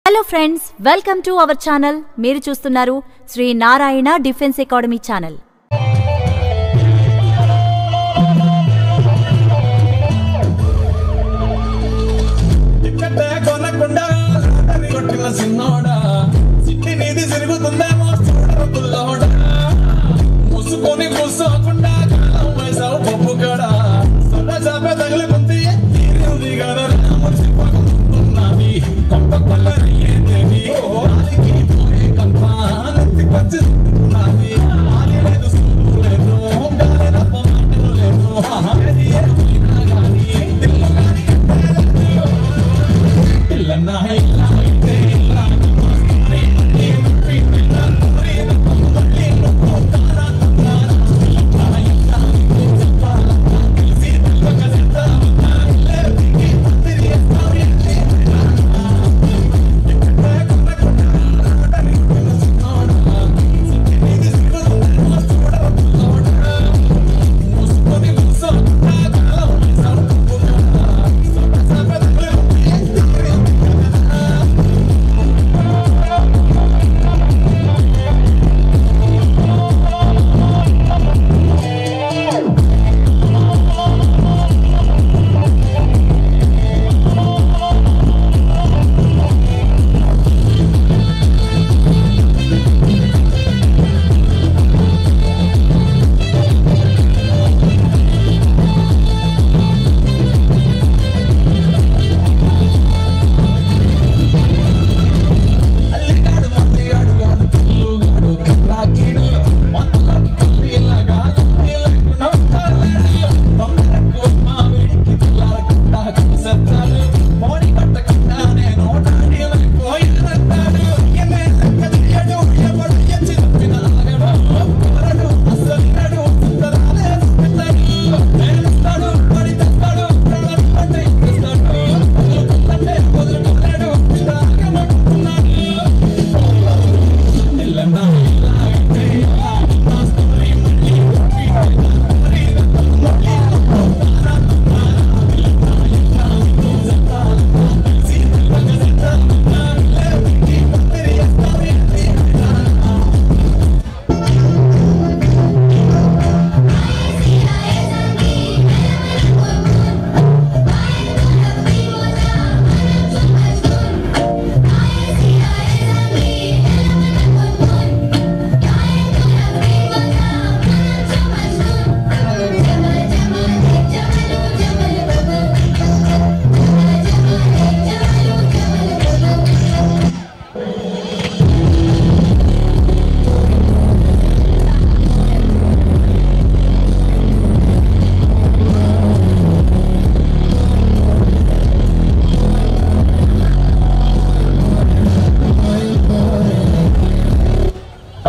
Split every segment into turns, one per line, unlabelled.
Hello friends, welcome to our channel. మీరు చూస్తున్నారు Sri Narayana defence academy channel.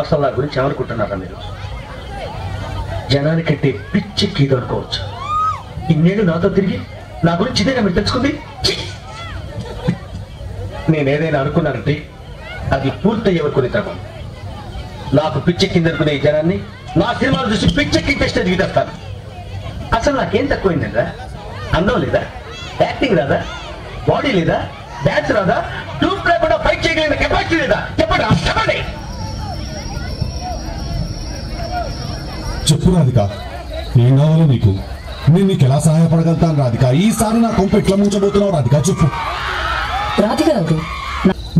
అసలు నా గురించి ఏమనుకుంటున్నారా మీరు? జనానికంటే పిచ్చెక్కిది అనుకోవచ్చు. ఇన్నేళ్ళు నాతో తిరిగి నా గురించి ఇదేనా మీరు తెలుసుకుంది? నేనేదైనా అనుకున్నానంటే అది పూర్తయ్యే వరకు నిద్రపోను. నాకు పిచ్చెక్కింది అనుకునే ఈ జనాన్ని నా సినిమాలు చూసి పిచ్చెక్కించే స్టేజ్కి తెస్తాను. అసలు నాకేం తక్కువైందిరా? అందం లేదా? యాక్టింగ్ రాదా? బాడీ లేదా? డాన్స్ రాదా? ట్యూబ్ లేకుండా ఫైట్ చేయగలిగిన కెపాసిటీ లేదా? చెప్పండి చెప్పండి.
చెప్పు రాధిక, ఏం కావాలో నీకు? నేను నీకు ఎలా సహాయపడగలుగుతాను రాధిక? ఈసారి నా కొంప ఎట్లా ముంచబోతున్నావు రాధిక? చెప్పు.
రాధిక గారు,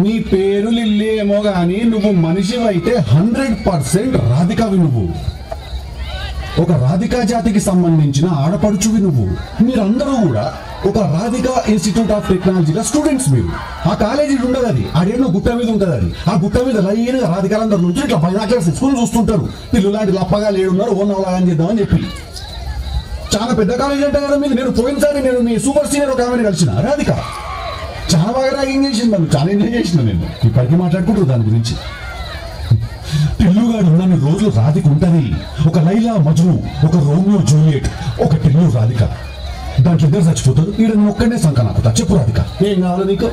నీ పేరు లిల్లీ ఏమో గాని నువ్వు మనిషివైతే 100% రాధికవి. నువ్వు ఒక రాధికా జాతికి సంబంధించిన ఆడపడుచువి. నువ్వు మీరందరూ కూడా ఒక రాధికా ఇన్స్టిట్యూట్ ఆఫ్ టెక్నాలజీలో స్టూడెంట్స్. మీరు ఆ కాలేజీ ఉండదు, అది ఆడేనో గుట్ట మీద ఉంటుంది. అది ఆ గుట్ట మీద లైన్గా రాధికాలందరూ నుంచి ఇట్లా బైనాక్లర్స్ స్కూల్ చూస్తుంటారు. పిల్లలు లాంటి లప్పగా లేడున్నారు, ఓ నవలాగా చేద్దామని చెప్పి. చాలా పెద్ద కాలేజీ అంటే కదా మీరు. నేను పోయినసారి నేను మీ సూపర్ సీనియర్ ఒక ఆమెను కలిసిన రాధిక. చాలా బాగా ర్యాగింగ్ చేసింది నన్ను, చాలా ఎంజాయ్ చేసిన. నేను ఇప్పటికీ మాట్లాడుకుంటారు దాని గురించి. టిల్లుగాడు ఉన్నన్ని రోజులు రాధిక ఉంటది. ఒక లైలా మజ్ను, ఒక రోమియో జూలియట్, ఒక టిల్లు రాధిక. దాంట్లో ఇద్దరు చచ్చిపోతారు. ఈడ ఒక్కడే సంక నాకు. చెప్పు రాధిక, ఏం కావాలి నీకు?